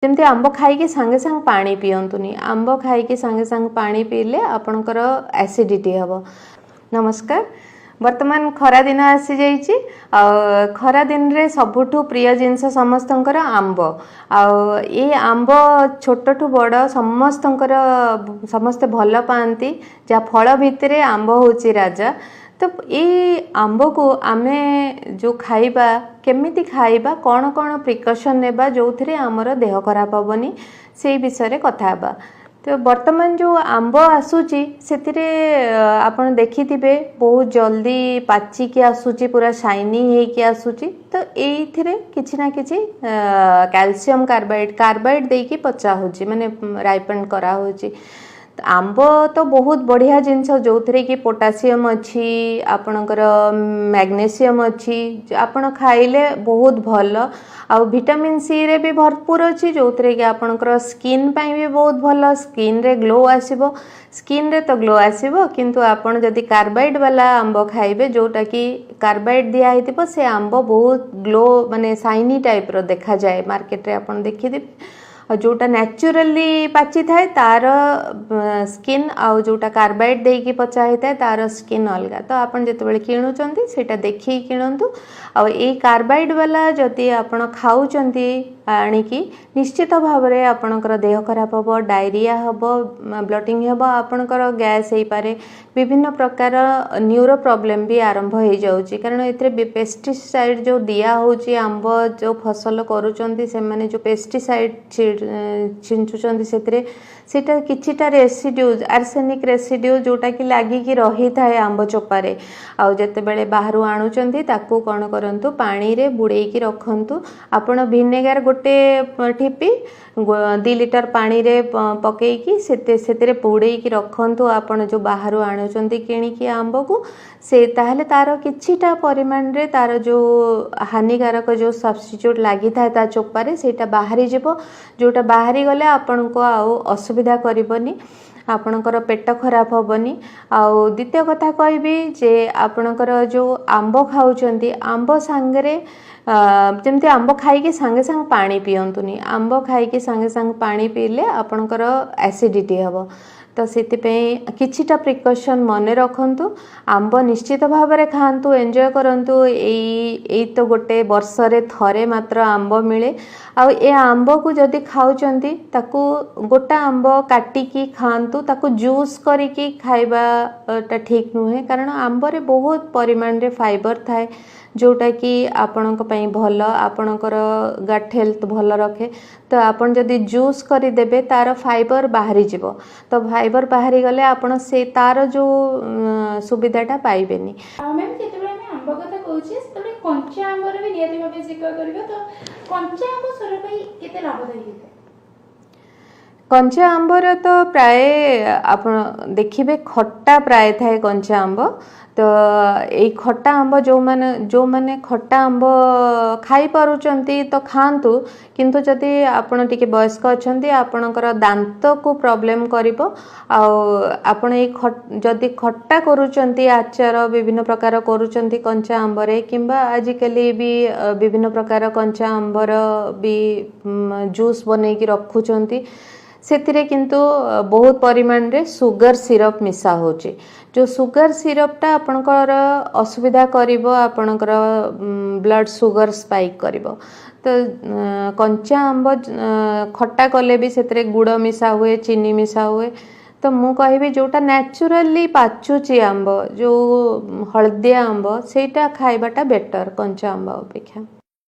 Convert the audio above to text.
जमती आंब खाई सांगे सांग पानी पियंतुनी आंब खाई सांगे सांग पानी पीले आपणकर एसिडिटी हम। नमस्कार। वर्तमान खरा दिन आसी जाइए खरा दिन रे सबुठु प्रिय जिनस समस्तंकर आंब ये आंब छोटठु बड़ समस्तंकर समस्ते भल पाती जा फल भितर आंब होची राजा। तो ये आंब को आमे जो खाइबा केमिति खाइबा कौन कौन प्रिकॉशन नेबा जो थे आमर देह खराब हेनी से विषय कथा हेबा। तो वर्तमान जो आंब आसूची से आपन देखिथिबे बहुत जल्दी पाचिकी आसूची पूरा शाइनी हेकी आसूची। तो ये किछि ना किछि कैल्शियम कार्बाइड देकी पचा होची माने राइपेंड करा होची। आंब तो बहुत बढ़िया जिनस जो थे कि पोटासियम अच्छी आपणकर मैग्नेशियम अच्छी आपण खाइले बहुत भल आ विटामिन सी रे भी भरपूर अच्छी जो थे कि आपणकर स्किन पाई भी बहुत भल स्किन रे ग्लो आसीबो। स्किन रे तो ग्लो आसीबो किंतु आपण जदि कार्बाइड वाला आंब खाइबे जोटा कि कार्बाइड दिया हितिबो से आंब बहुत ग्लो माने शाइनी टाइप रो देखा जाए मार्केट रे आपण देखिदे जोटा नेचुरली पाची थाए तार स्किन आउ जोटा कार्बाइड देकी पचा होता तार स्किन अलग। तो आपन जिते किणुचंती सेटा देखी किणतु आ ये कार्बाइड वाला जदि आपण खाउचंती आनिकी निश्चित भाव में आपणकर देह खराब हम डायरिया हम ब्लटिंग हम आपणकर गैस हो पारे विभिन्न प्रकार न्यूरो प्रॉब्लम भी आरंभ हो जाउची कारण एथरे पेस्टिसाइड जो दिया होची आंब जो फसल करूचंती से माने जो पेस्टिसाइड छिंचुचंती सेतरे सेटा किछिटा रेसिड्यूज आर्सेनिक रेसिड्यू जोटा कि लागिकी रही थाए आंब चोपारे आ जेते बेले बाहरु आणुचंती ताकू कोन करंतु पानी रे बुड़ेकी रखंतु। आपण विनेगार गोटे ठिपी 2 लीटर पानी रे पकेकी सेते बुड़ेकी रखंतु। आपण जो बाहरु आणुचंती किणिकी आंब को से ताहले तार किछिटा परिमाण रे तार जो हानिकारक जो सब्स्टिट्यूट लागि थाए ता चोपारे सेटा बाहरी जिवो जोटा बाहरी गले आपण को आउ असुविधा करिवनी आपणकर पेट खराब हेनी। आउ द्वितीय कथा कहबी जे आपणकर जो आंब खाउचंती आंब सांगरे जमती आंब खाई सांगे सांग पानी पियंतुनी आंब खाई सांगे सांग पानी पीले आपणकर एसिडिटी हम। तो सेतिपई किछिटा प्रिकॉशन मने रखंतु आंब निश्चित भाव में खातु एंजॉय करंतु। एई तो गोटे वर्ष रे थरे मात्र आंब मिले आ ए आंब को जदि खाउचंती ताकू गोटा आंब काटिकी खातु ताकू जूस करिकी खाइबा ता ठीक नुहे कारण आंब रे बहुत परिमाण रे फाइबर थाए जोटा कि आपणक पई भल आपणकर गट हेल्थ भल रखे। तो आपन जदि जूस करि देबे तार फाइबर बाहरी जिवो तो फाइबर बाहरी गले आपन से तार जो सुविधाटा पाइबेनी। मैम जेतेबेले हम आंब कथा कहूची तबे कंचा आंब रे भी नियति भाबे जिक्र करबो तो कंचा आंब शरीर पई केते लाभदायी होय? कंचा आंबर तो प्राय आप देखिए खट्टा प्राय थाए कंचा आंब। तो ये खट्टा आंब जो माने खट्टा आंब खाई पारुचंती तो खातु किंतु जदि आपण टिके वयस्क अछंती आपणकर दांत को प्रॉब्लम करिवो आपण जदि खट्टा करूचंती आचार विभिन्न प्रकार करूचंती कंचा आंबरे किंबा आजिकली भी विभिन्न प्रकार कंचा आंबर भी जूस बनै कि रखुचंती सेतिरे किंतु बहुत परिमाण रे सुगर सिरप मिसा होची जो सुगर सिरपटा आपणकर असुविधा करिवो आपणकर ब्लड सुगर स्पाइक करिवो। तो कंचा आंब खट्टा कले भी सेतिरे गुड़ मिसा हुए चीनी मिसा हुए। तो मु कहबी जोटा नेचुरली पाचुची आंब जो हलदिया आंब सेटा खाइबाटा बेटर कंचा आंब अपेक्षा।